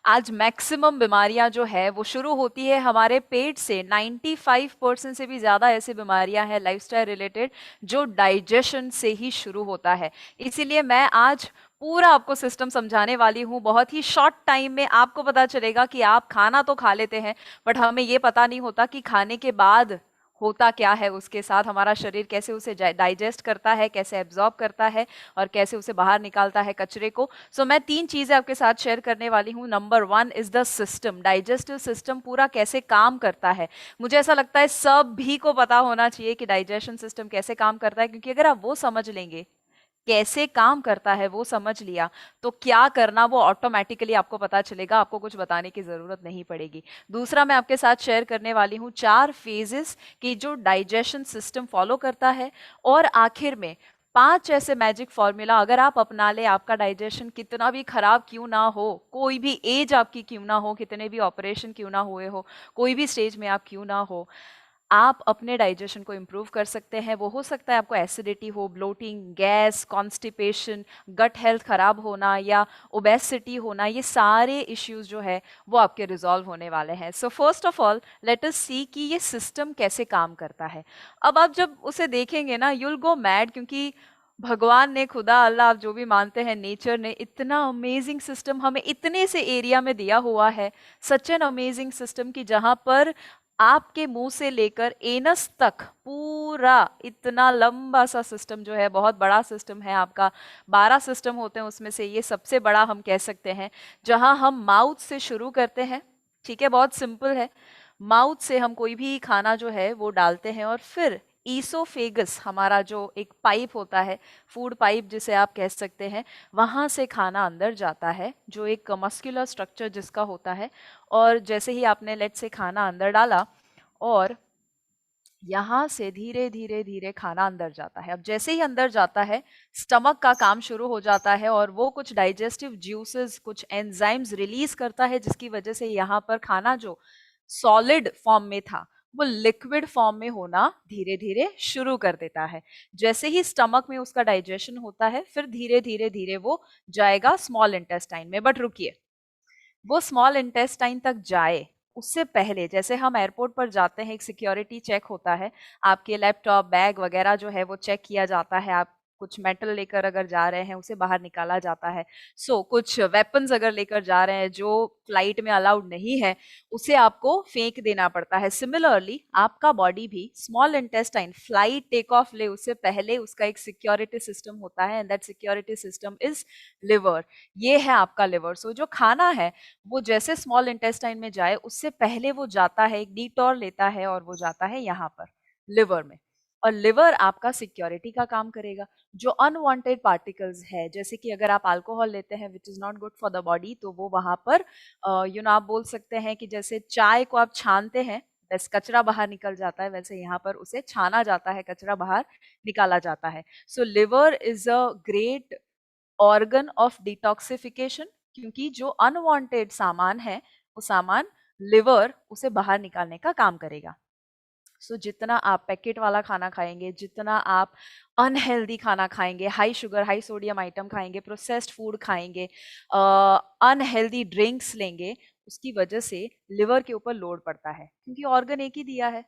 आज मैक्सिमम बीमारियां जो है वो शुरू होती है हमारे पेट से। 95% से भी ज्यादा ऐसी बीमारियां हैं लाइफस्टाइल रिलेटेड जो डाइजेशन से ही शुरू होता है। इसीलिए मैं आज पूरा आपको सिस्टम समझाने वाली हूँ। बहुत ही शॉर्ट टाइम में आपको पता चलेगा कि आप खाना तो खा लेते हैं, बट हमें ये पता नहीं होता कि खाने के बाद होता क्या है उसके साथ, हमारा शरीर कैसे उसे डाइजेस्ट करता है, कैसे एब्जॉर्ब करता है और कैसे उसे बाहर निकालता है कचरे को। सो मैं 3 चीजें आपके साथ शेयर करने वाली हूँ। Number 1 is the system, digestive system पूरा कैसे काम करता है। मुझे ऐसा लगता है सभी को पता होना चाहिए कि डाइजेशन सिस्टम कैसे काम करता है, क्योंकि अगर आप वो समझ लेंगे, कैसे काम करता है वो समझ लिया, तो क्या करना वो ऑटोमेटिकली आपको पता चलेगा, आपको कुछ बताने की जरूरत नहीं पड़ेगी। दूसरा, मैं आपके साथ शेयर करने वाली हूँ 4 फेजेस की जो डाइजेशन सिस्टम फॉलो करता है। और आखिर में 5 ऐसे मैजिक फॉर्मूला, अगर आप अपना ले, आपका डाइजेशन कितना भी खराब क्यों ना हो, कोई भी एज आपकी क्यों ना हो, कितने भी ऑपरेशन क्यों ना हुए हो, कोई भी स्टेज में आप क्यों ना हो, आप अपने डाइजेशन को इम्प्रूव कर सकते हैं। वो हो सकता है आपको एसिडिटी हो, bloating, gas, constipation, gut health खराब होना या ओबेसिटी होना, ये सारे इश्यूज जो है वो आपके रिजॉल्व होने वाले हैं। So first of all let us see कि ये सिस्टम कैसे काम करता है। अब आप जब उसे देखेंगे ना, यूल गो मैड, क्योंकि भगवान ने, खुदा, अल्लाह, आप जो भी मानते हैं, नेचर ने इतना अमेजिंग सिस्टम हमें इतने से एरिया में दिया हुआ है। सच एन अमेजिंग सिस्टम कि जहां पर आपके मुंह से लेकर एनस तक पूरा इतना लंबा सा सिस्टम जो है, बहुत बड़ा सिस्टम है आपका। 12 सिस्टम होते हैं, उसमें से ये सबसे बड़ा हम कह सकते हैं। जहां हम माउथ से शुरू करते हैं, ठीक है, बहुत सिंपल है। माउथ से हम कोई भी खाना जो है वो डालते हैं और फिर ईसोफेगस, हमारा जो एक पाइप होता है, फूड पाइप जिसे आप कह सकते हैं, वहां से खाना अंदर जाता है, जो एक मस्कुलर स्ट्रक्चर जिसका होता है। और जैसे ही आपने लेट से खाना अंदर डाला और यहाँ से धीरे धीरे धीरे खाना अंदर जाता है। अब जैसे ही अंदर जाता है, स्टमक का काम शुरू हो जाता है और वो कुछ डाइजेस्टिव ज्यूसेस, कुछ एंजाइम्स रिलीज करता है, जिसकी वजह से यहाँ पर खाना जो सॉलिड फॉर्म में था वो लिक्विड फॉर्म में होना धीरे धीरे शुरू कर देता है। जैसे ही स्टमक में उसका डाइजेशन होता है, फिर धीरे धीरे धीरे वो जाएगा स्मॉल इंटेस्टाइन में। बट रुकिए, वो स्मॉल इंटेस्टाइन तक जाए उससे पहले, जैसे हम एयरपोर्ट पर जाते हैं, एक सिक्योरिटी चेक होता है, आपके लैपटॉप, बैग वगैरह जो है वो चेक किया जाता है। आप कुछ मेटल लेकर अगर जा रहे हैं, उसे बाहर निकाला जाता है। कुछ वेपन्स अगर लेकर जा रहे हैं जो फ्लाइट में अलाउड नहीं है, उसे आपको फेंक देना पड़ता है। सिमिलरली आपका बॉडी भी, small intestine flight take off ले उससे पहले उसका एक सिक्योरिटी सिस्टम होता है, and that security system is liver. ये है आपका लिवर। जो खाना है वो जैसे स्मॉल इंटेस्टाइन में जाए उससे पहले वो जाता है, एक डिटॉर लेता है और वो जाता है यहाँ पर लिवर में। और लिवर आपका सिक्योरिटी का काम करेगा। जो अनवांटेड पार्टिकल्स है, जैसे कि अगर आप अल्कोहल लेते हैं which is not good for the body, तो वो वहां पर आप बोल सकते हैं कि जैसे चाय को आप छानते हैं, बस कचरा बाहर निकल जाता है, वैसे यहाँ पर उसे छाना जाता है, कचरा बाहर निकाला जाता है। So liver is a great organ of detoxification, क्योंकि जो अनवांटेड सामान है वो सामान लिवर उसे बाहर निकालने का काम करेगा। जितना आप पैकेट वाला खाना खाएंगे, जितना आप अनहेल्दी खाना खाएंगे, high sugar high sodium item खाएंगे, प्रोसेस्ड फूड खाएंगे, अनहेल्दी ड्रिंक्स लेंगे, उसकी वजह से लिवर के ऊपर लोड पड़ता है, क्योंकि ऑर्गन एक ही दिया है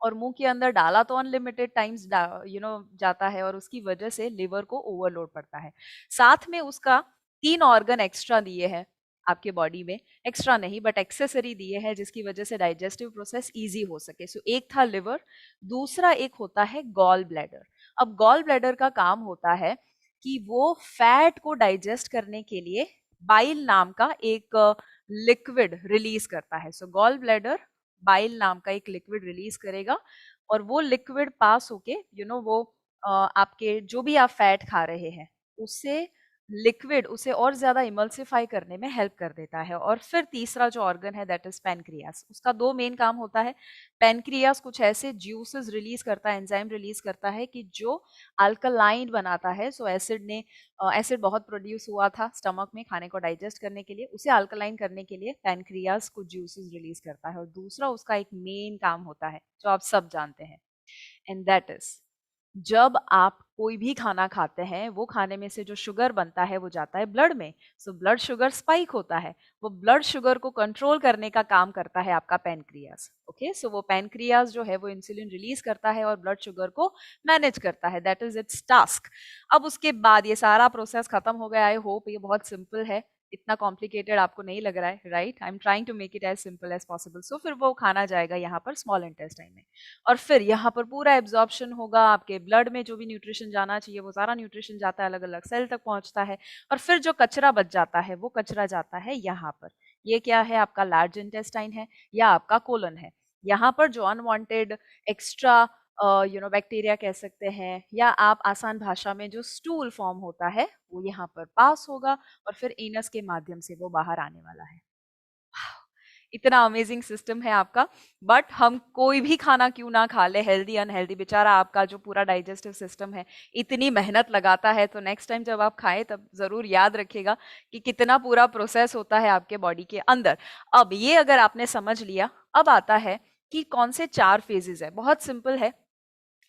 और मुंह के अंदर डाला तो अनलिमिटेड टाइम्स जाता है, और उसकी वजह से लिवर को ओवरलोड पड़ता है। साथ में उसका 3 ऑर्गन एक्स्ट्रा दिए हैं आपके बॉडी में, एक्स्ट्रा नहीं बट एक्सेसरी दिए हैं, जिसकी वजह से डाइजेस्टिव प्रोसेस इजी हो सके। एक था लिवर, दूसरा एक होता है गॉल ब्लैडर। अब गॉल ब्लैडर का काम होता है कि वो फैट को डाइजेस्ट करने के लिए बाइल नाम का एक लिक्विड रिलीज करता है। गॉल ब्लैडर बाइल नाम का एक लिक्विड रिलीज करेगा, और वो लिक्विड पास होके वो आपके जो भी आप फैट खा रहे हैं उससे लिक्विड उसे और ज्यादा इमल्सिफाई करने में हेल्प कर देता है। और फिर तीसरा जो ऑर्गन है दैट इज पैनक्रियास। उसका 2 मेन काम होता है। पैनक्रियास कुछ ऐसे ज्यूसेस रिलीज करता है, एंजाइम रिलीज करता है कि जो अल्कलाइन बनाता है। एसिड बहुत प्रोड्यूस हुआ था स्टमक में खाने को डाइजेस्ट करने के लिए, उसे अल्कलाइन करने के लिए पैनक्रियास कुछ ज्यूसेस रिलीज करता है। और दूसरा उसका एक मेन काम होता है जो आप सब जानते हैं, एंड दैट इज जब आप कोई भी खाना खाते हैं, वो खाने में से जो शुगर बनता है वो जाता है ब्लड में, सो ब्लड शुगर स्पाइक होता है। वो ब्लड शुगर को कंट्रोल करने का काम करता है आपका पैनक्रियाज। ओके, सो वो पैनक्रियाज जो है वो इंसुलिन रिलीज करता है और ब्लड शुगर को मैनेज करता है, दैट इज इट्स टास्क। अब उसके बाद ये सारा प्रोसेस खत्म हो गया। आई होप ये बहुत सिंपल है, इतना कॉम्प्लिकेटेड आपको नहीं लग रहा है, right? I am trying to make it as simple as possible. So फिर वो खाना जाएगा यहाँ पर स्मॉल इंटेस्टाइन में, और फिर यहाँ पर पूरा एब्जॉर्प्शन होगा। आपके ब्लड में जो भी न्यूट्रिशन जाना चाहिए वो सारा न्यूट्रिशन जाता है, अलग अलग सेल तक पहुंचता है, और फिर जो कचरा बच जाता है वो कचरा जाता है यहाँ पर। ये क्या है? आपका लार्ज इंटेस्टाइन है या आपका कोलन है। यहाँ पर जो अनवांटेड एक्स्ट्रा बैक्टीरिया कह सकते हैं, या आप आसान भाषा में जो स्टूल फॉर्म होता है, वो यहाँ पर पास होगा और फिर एनस के माध्यम से वो बाहर आने वाला है। इतना अमेजिंग सिस्टम है आपका। बट हम कोई भी खाना क्यों ना खा ले, हेल्दी अनहेल्दी, बेचारा आपका जो पूरा डाइजेस्टिव सिस्टम है इतनी मेहनत लगाता है, तो नेक्स्ट टाइम जब आप खाएं तब जरूर याद रखिएगा कि कितना पूरा प्रोसेस होता है आपके बॉडी के अंदर। अब ये अगर आपने समझ लिया, अब आता है कि कौन से 4 फेजेस है। बहुत सिंपल है।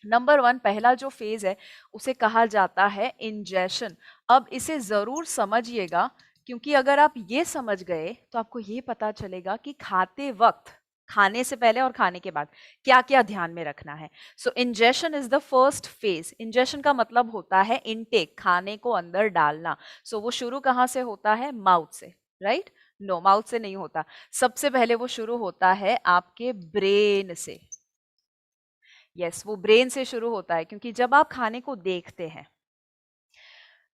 नंबर 1, पहला जो फेज है उसे कहा जाता है इंजेशन। अब इसे जरूर समझिएगा, क्योंकि अगर आप ये समझ गए तो आपको ये पता चलेगा कि खाते वक्त, खाने से पहले और खाने के बाद क्या क्या ध्यान में रखना है। So ingestion is the first phase. Ingestion का मतलब होता है इनटेक, खाने को अंदर डालना। सो वो शुरू कहाँ से होता है? माउथ से, राइट? नो, माउथ से नहीं होता। सबसे पहले वो शुरू होता है आपके ब्रेन से। यस, वो ब्रेन से शुरू होता है, क्योंकि जब आप खाने को देखते हैं,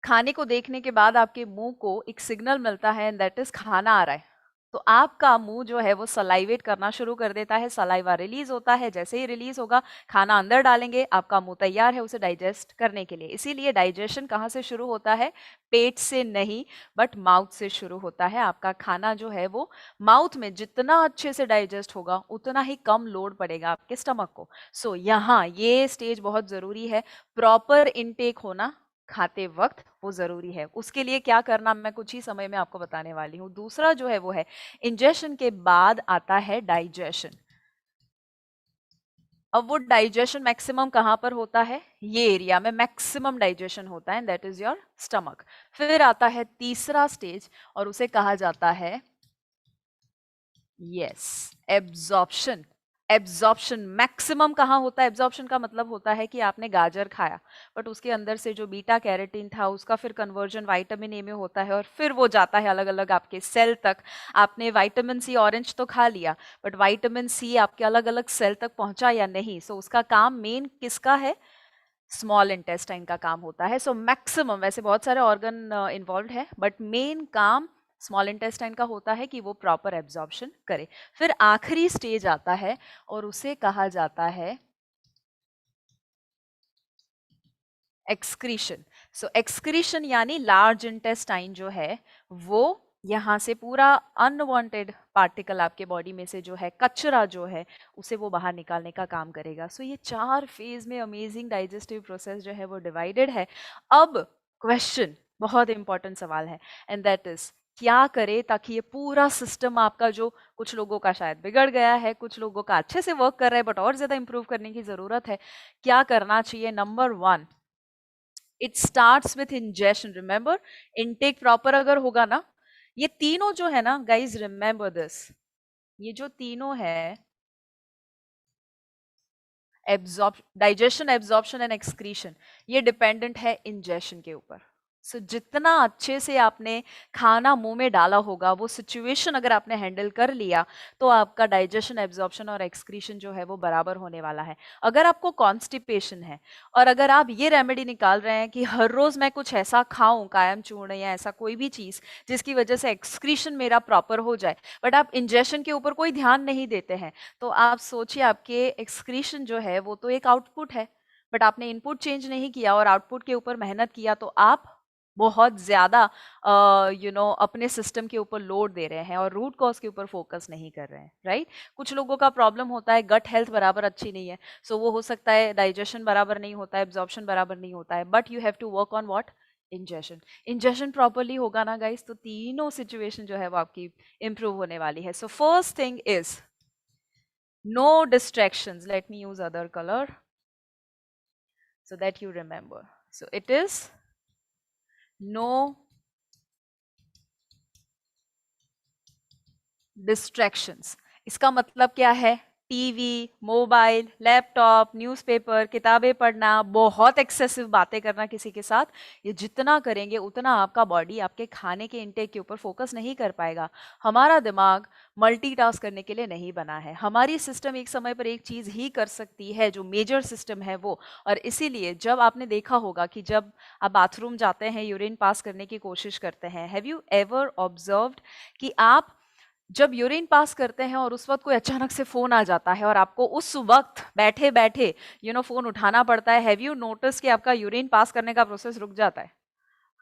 खाने को देखने के बाद आपके मुंह को एक सिग्नल मिलता है, एंड दैट इज खाना आ रहा है। तो आपका मुंह जो है वो सलाइवेट करना शुरू कर देता है, सलाइवा रिलीज होता है। जैसे ही रिलीज होगा, खाना अंदर डालेंगे, आपका मुंह तैयार है उसे डाइजेस्ट करने के लिए। इसीलिए डाइजेशन कहाँ से शुरू होता है? पेट से नहीं, बट माउथ से शुरू होता है। आपका खाना जो है वो माउथ में जितना अच्छे से डाइजेस्ट होगा, उतना ही कम लोड पड़ेगा आपके स्टमक को। सो यहाँ ये स्टेज बहुत जरूरी है, प्रॉपर इनटेक होना खाते वक्त वो जरूरी है। उसके लिए क्या करना मैं कुछ ही समय में आपको बताने वाली हूँ। दूसरा जो है वो है इंजेशन के बाद आता है डाइजेशन। अब वो डाइजेशन मैक्सिमम कहाँ पर होता है? ये एरिया में मैक्सिमम डाइजेशन होता है, दैट इज योर स्टमक। फिर आता है तीसरा स्टेज, और उसे कहा जाता है यस एब्जॉर्प्शन। एब्जॉर्प्शन मैक्सिमम कहाँ होता है? एब्जॉर्प्शन का मतलब होता है कि आपने गाजर खाया, बट उसके अंदर से जो बीटा कैरोटीन था उसका फिर कन्वर्जन विटामिन ए में होता है, और फिर वो जाता है अलग अलग आपके सेल तक। आपने विटामिन सी ऑरेंज तो खा लिया, बट विटामिन सी आपके अलग अलग सेल तक पहुंचा या नहीं? सो उसका काम मेन किसका है? स्मॉल इंटेस्टाइन का काम होता है। सो मैक्सिमम, वैसे बहुत सारे ऑर्गन इन्वॉल्व है, बट मेन काम स्मॉल इंटेस्टाइन का होता है कि वो प्रॉपर एब्जॉर्प्शन करे। फिर आखिरी स्टेज आता है और उसे कहा जाता है एक्सक्रीशन। सो एक्सक्रीशन यानी लार्ज इंटेस्टाइन जो है वो यहाँ से पूरा अनवांटेड पार्टिकल आपके बॉडी में से जो है, कचरा जो है, उसे वो बाहर निकालने का काम करेगा। सो ये 4 फेज में अमेजिंग डाइजेस्टिव प्रोसेस जो है वो डिवाइडेड है। अब क्वेश्चन, बहुत इंपॉर्टेंट सवाल है, एंड दैट इज क्या करे ताकि ये पूरा सिस्टम आपका, जो कुछ लोगों का शायद बिगड़ गया है, कुछ लोगों का अच्छे से वर्क कर रहा है बट और ज्यादा इंप्रूव करने की जरूरत है, क्या करना चाहिए? Number 1, it starts with ingestion. Remember, intake proper अगर होगा ना, ये तीनों जो है ना गाइज, रिमेंबर दिस, ये जो तीनों है, डाइजेशन, एब्जॉर्प्शन एंड एक्सक्रीशन, ये डिपेंडेंट है इंजेशन के ऊपर। सो जितना अच्छे से आपने खाना मुंह में डाला होगा, वो सिचुएशन अगर आपने हैंडल कर लिया, तो आपका डाइजेशन, एब्जॉर्प्शन और एक्सक्रीशन जो है वो बराबर होने वाला है। अगर आपको कॉन्स्टिपेशन है, और अगर आप ये रेमेडी निकाल रहे हैं कि हर रोज मैं कुछ ऐसा खाऊं, कायम चूर्ण या ऐसा कोई भी चीज जिसकी वजह से एक्सक्रीशन मेरा प्रॉपर हो जाए, बट आप इंजेशन के ऊपर कोई ध्यान नहीं देते हैं, तो आप सोचिए आपके एक्सक्रीशन जो है वो तो एक आउटपुट है, बट आपने इनपुट चेंज नहीं किया और आउटपुट के ऊपर मेहनत किया, तो आप बहुत ज्यादा अपने सिस्टम के ऊपर लोड दे रहे हैं और रूट कॉज के ऊपर फोकस नहीं कर रहे हैं, राइट? कुछ लोगों का प्रॉब्लम होता है, गट हेल्थ बराबर अच्छी नहीं है, सो वो हो सकता है डाइजेशन बराबर नहीं होता है, एब्जॉर्प्शन बराबर नहीं होता है, but you have to work on what? Ingestion. Ingestion properly होगा ना गाइस, तो तीनों सिचुएशन जो है वो आपकी इंप्रूव होने वाली है। So first thing is no distractions. Let me use other color so that you remember. So it is no distractions. इसका मतलब क्या है? टीवी, मोबाइल, लैपटॉप, न्यूज़पेपर, किताबें पढ़ना, बहुत एक्सेसिव बातें करना किसी के साथ, ये जितना करेंगे उतना आपका बॉडी आपके खाने के इंटेक के ऊपर फोकस नहीं कर पाएगा। हमारा दिमाग मल्टीटास्क करने के लिए नहीं बना है। हमारी सिस्टम एक समय पर एक चीज़ ही कर सकती है, जो मेजर सिस्टम है वो। और इसीलिए जब आपने देखा होगा कि जब आप बाथरूम जाते हैं, यूरिन पास करने की कोशिश करते हैं, हैव यू एवर ऑब्जर्व्ड कि आप जब यूरिन पास करते हैं और उस वक्त कोई अचानक से फोन आ जाता है और आपको उस वक्त बैठे बैठे फोन उठाना पड़ता है, हैव यू नोटिस कि आपका यूरिन पास करने का प्रोसेस रुक जाता है?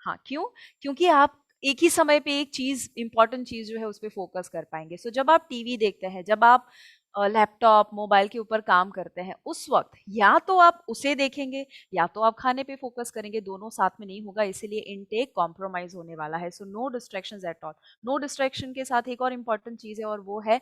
हाँ, क्यों? क्योंकि आप एक ही समय पे एक चीज, इंपॉर्टेंट चीज जो है उस पर फोकस कर पाएंगे। सो जब आप टीवी देखते हैं, जब आप लैपटॉप, मोबाइल के ऊपर काम करते हैं, उस वक्त या तो आप उसे देखेंगे या तो आप खाने पे फोकस करेंगे, दोनों साथ में नहीं होगा। इसीलिए इनटेक कॉम्प्रोमाइज होने वाला है। So no distractions at all. No distraction के साथ एक और इंपॉर्टेंट चीज है और वो है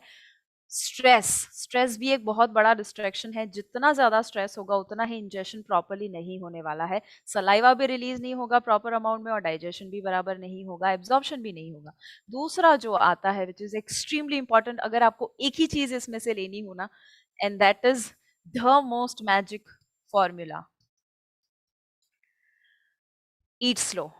स्ट्रेस। स्ट्रेस भी एक बहुत बड़ा डिस्ट्रैक्शन है। जितना ज्यादा स्ट्रेस होगा उतना ही इंजेशन प्रॉपरली नहीं होने वाला है। सलाइवा भी रिलीज नहीं होगा प्रॉपर अमाउंट में और डाइजेशन भी बराबर नहीं होगा, एब्जॉर्प्शन भी नहीं होगा। दूसरा जो आता है विच इज एक्सट्रीमली इंपॉर्टेंट, अगर आपको एक ही चीज इसमें से लेनी हो ना, and that is the most magic formula, eat slow.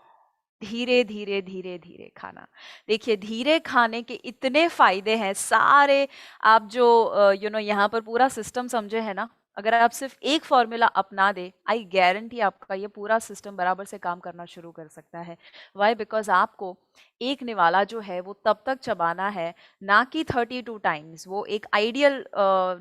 धीरे धीरे धीरे धीरे खाना। देखिए, धीरे खाने के इतने फायदे हैं सारे। आप जो यहाँ पर पूरा सिस्टम समझे है ना, अगर आप सिर्फ एक फॉर्मूला अपना दे, आई गारंटी आपका ये पूरा सिस्टम बराबर से काम करना शुरू कर सकता है। वाई? बिकॉज आपको एक निवाला जो है वो तब तक चबाना है, ना कि 32 टाइम्स। वो एक आइडियल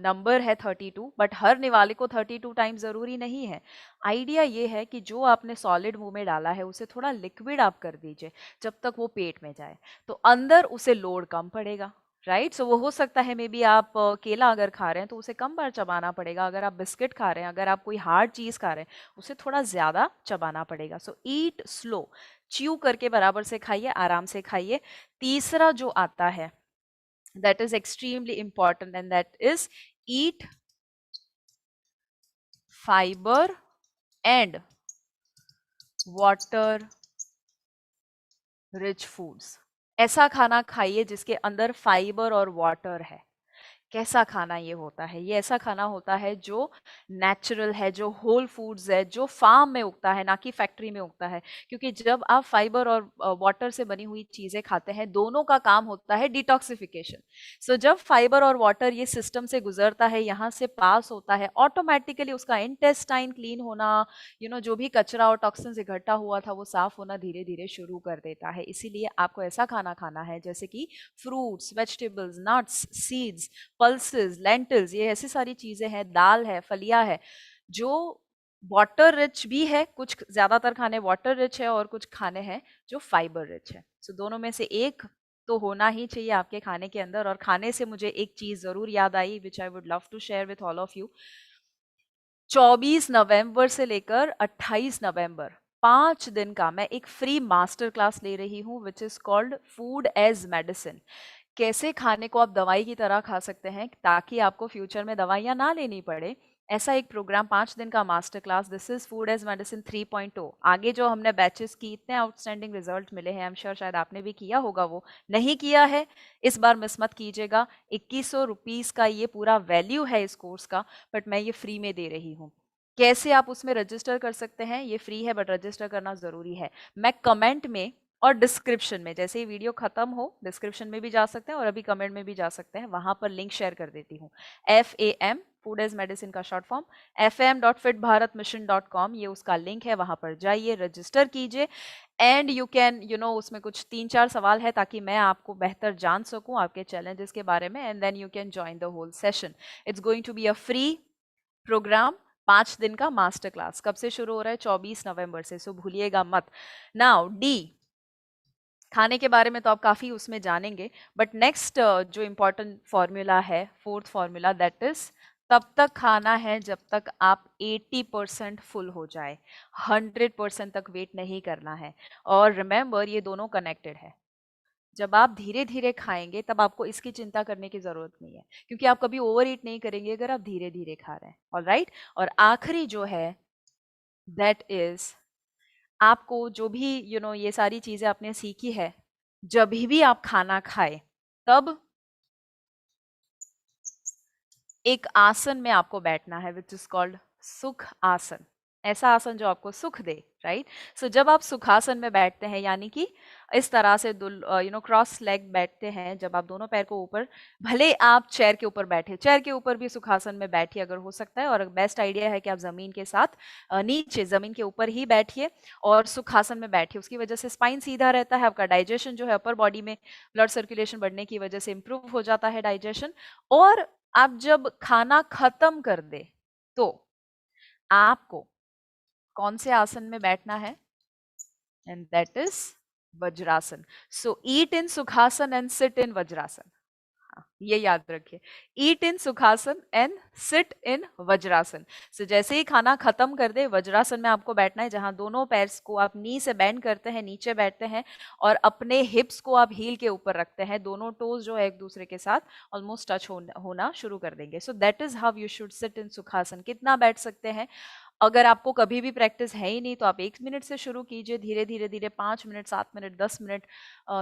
नंबर है 32, बट हर निवाले को 32 टाइम्स जरूरी नहीं है। आइडिया ये है कि जो आपने सॉलिड मुंह में डाला है उसे थोड़ा लिक्विड आप कर दीजिए जब तक वो पेट में जाए, तो अंदर उसे लोड कम पड़ेगा। राइट? सो वो हो सकता है मे बी आप केला अगर खा रहे हैं तो उसे कम बार चबाना पड़ेगा, अगर आप बिस्किट खा रहे हैं, अगर आप कोई हार्ड चीज खा रहे हैं, उसे थोड़ा ज्यादा चबाना पड़ेगा। सो ईट स्लो, च्यू करके बराबर से खाइए, आराम से खाइए। तीसरा जो आता है that is extremely important and that is eat fibre and water rich foods. ऐसा खाना खाइए जिसके अंदर फाइबर और वाटर है। कैसा खाना ये होता है? ये ऐसा खाना होता है जो नेचुरल है, जो होल फूड्स है, जो फार्म में उगता है, ना कि फैक्ट्री में उगता है। क्योंकि जब आप फाइबर और वाटर से बनी हुई चीजें खाते हैं, दोनों का काम होता है डिटॉक्सिफिकेशन। सो जब फाइबर और वाटर ये सिस्टम से गुजरता है, यहाँ से पास होता है, ऑटोमेटिकली उसका इंटेस्टाइन क्लीन होना, जो भी कचरा और टॉक्सिन्स इकट्ठा हुआ था वो साफ होना धीरे धीरे शुरू कर देता है। इसीलिए आपको ऐसा खाना खाना है जैसे कि fruits, vegetables, nuts, seeds, pulses, lentils, ये ऐसी सारी चीजें हैं, दाल है, फलियां है, जो वाटर रिच भी है। कुछ ज्यादातर खाने वाटर रिच है और कुछ खाने हैं जो फाइबर रिच है। सो दोनों में से एक तो होना ही चाहिए आपके खाने के अंदर। और खाने से मुझे एक चीज जरूर याद आई which I would love to share with all of you. 24 नवंबर से लेकर 28 नवंबर, 5 दिन का मैं एक फ्री मास्टर क्लास ले रही हूँ which is called food as medicine. कैसे खाने को आप दवाई की तरह खा सकते हैं ताकि आपको फ्यूचर में दवाइयां ना लेनी पड़े। ऐसा एक प्रोग्राम, 5 दिन का master class, this is food as medicine 3.0। आगे जो हमने बैचेस की, इतने आउटस्टैंडिंग रिजल्ट मिले हैं, आई एम श्योर शायद आपने भी किया होगा। वो नहीं किया है, इस बार मिस मत कीजिएगा। 2100 रुपीज का ये पूरा वैल्यू है इस कोर्स का, बट मैं ये फ्री में दे रही हूँ। कैसे आप उसमें रजिस्टर कर सकते हैं? ये फ्री है बट रजिस्टर करना जरूरी है। मैं कमेंट में और डिस्क्रिप्शन में, जैसे ही वीडियो खत्म हो डिस्क्रिप्शन में भी जा सकते हैं और अभी कमेंट में भी जा सकते हैं, वहां पर लिंक शेयर कर देती हूँ। FAM, फूड एज मेडिसिन का शॉर्ट फॉर्म, fam.fitbharatmission.com, ये उसका लिंक है, वहां पर जाइए, रजिस्टर कीजिए। एंड यू कैन उसमें कुछ 3-4 सवाल है ताकि मैं आपको बेहतर जान सकूं आपके चैलेंजेस के बारे में, and then you can join the whole session. It's going to be a free programme, 5 दिन का मास्टर क्लास। कब से शुरू हो रहा है? 24 नवंबर से, सो भूलिएगा मत। नाउ डी, खाने के बारे में तो आप काफ़ी उसमें जानेंगे, बट नेक्स्ट जो इम्पोर्टेंट फॉर्मूला है, फोर्थ फॉर्मूला, दैट इज तब तक खाना है जब तक आप 80% फुल हो जाए। 100% तक वेट नहीं करना है। और रिमेंबर, ये दोनों कनेक्टेड है। जब आप धीरे धीरे खाएंगे तब आपको इसकी चिंता करने की जरूरत नहीं है, क्योंकि आप कभी ओवर ईट नहीं करेंगे अगर आप धीरे धीरे खा रहे हैं। ऑलराइट? और आखिरी जो है दैट इज आपको जो भी ये सारी चीजें आपने सीखी है, जब भी आप खाना खाए तब एक आसन में आपको बैठना है, विच इज कॉल्ड सुख आसन। ऐसा आसन जो आपको सुख दे, राइट। सो जब आप सुखासन में बैठते हैं, यानी कि इस तरह से क्रॉस लेग बैठते हैं, जब आप दोनों पैर को ऊपर, भले आप चेयर के ऊपर बैठे, चेयर के ऊपर भी सुखासन में बैठिए अगर हो सकता है, और बेस्ट आइडिया है कि आप जमीन के साथ नीचे जमीन के ऊपर ही बैठिए और सुखासन में बैठिए। उसकी वजह से स्पाइन सीधा रहता है, आपका डाइजेशन जो है अपर बॉडी में ब्लड सर्कुलेशन बढ़ने की वजह से इंप्रूव हो जाता है डाइजेशन। और आप जब खाना खत्म कर दे तो आपको कौन से आसन में बैठना है, and that is Vajrasana. So eat in Sukhasana and sit in Vajrasana. ये याद रखिए, eat in Sukhasana and sit in Vajrasana. So जैसे ही खाना खत्म कर दे, वज्रासन में आपको बैठना है, जहां दोनों पैर को आप नी से बेंड करते हैं, नीचे बैठते हैं, और अपने हिप्स को आप हील के ऊपर रखते हैं, दोनों टोज जो है एक दूसरे के साथ ऑलमोस्ट टच होना शुरू कर देंगे। So that is how you should sit in Sukhasana. कितना बैठ सकते हैं? अगर आपको कभी भी प्रैक्टिस है ही नहीं तो आप 1 मिनट से शुरू कीजिए, धीरे धीरे धीरे 5 मिनट, 7 मिनट, 10 मिनट,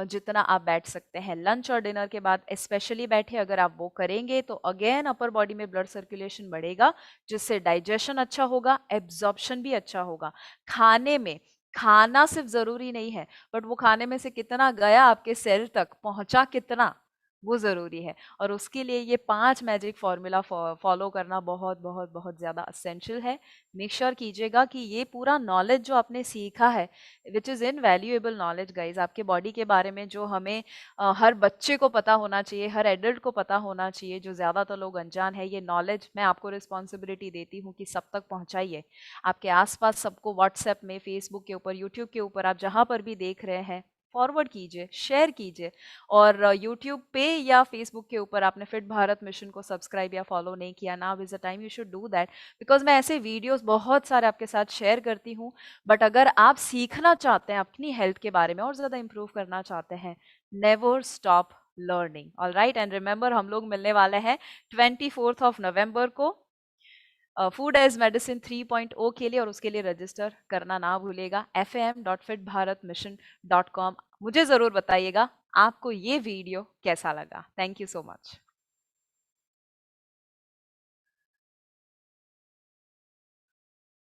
जितना आप बैठ सकते हैं। लंच और डिनर के बाद स्पेशली बैठे, अगर आप वो करेंगे तो अगेन अपर बॉडी में ब्लड सर्कुलेशन बढ़ेगा, जिससे डाइजेशन अच्छा होगा, एब्जॉर्प्शन भी अच्छा होगा। खाने में खाना सिर्फ जरूरी नहीं है, बट वो खाने में से कितना गया आपके सेल तक पहुंचा कितना, वो जरूरी है। और उसके लिए ये 5 मैजिक फॉर्मूला फॉलो करना बहुत बहुत बहुत ज्यादा असेंशियल है। मेक श्योर कीजिएगा कि ये पूरा नॉलेज जो आपने सीखा है, which is invaluable knowledge guys, आपके बॉडी के बारे में जो हमें हर बच्चे को पता होना चाहिए, हर एडल्ट को पता होना चाहिए, जो ज़्यादातर लोग अनजान है, ये नॉलेज मैं आपको रिस्पॉन्सिबिलिटी देती हूँ कि सब तक पहुँचाइए। आपके आसपास सबको व्हाट्सएप में, फेसबुक के ऊपर, यूट्यूब के ऊपर, आप जहाँ पर भी देख रहे हैं, फॉरवर्ड कीजिए, शेयर कीजिए। और यूट्यूब पे या फेसबुक के ऊपर आपने फिट भारत मिशन को सब्सक्राइब या फॉलो नहीं किया, now is the time you should do that, because मैं ऐसे वीडियोस बहुत सारे आपके साथ शेयर करती हूँ। बट अगर आप सीखना चाहते हैं, अपनी हेल्थ के बारे में और ज़्यादा इंप्रूव करना चाहते हैं, never stop learning. All right, and remember हम लोग मिलने वाले हैं 24 नवंबर को फूड एज मेडिसिन 3.0 के लिए, और उसके लिए रजिस्टर करना ना भूलिएगा, fam.fitbharatmission.com। मुझे ज़रूर बताइएगा आपको ये वीडियो कैसा लगा। Thank you so much.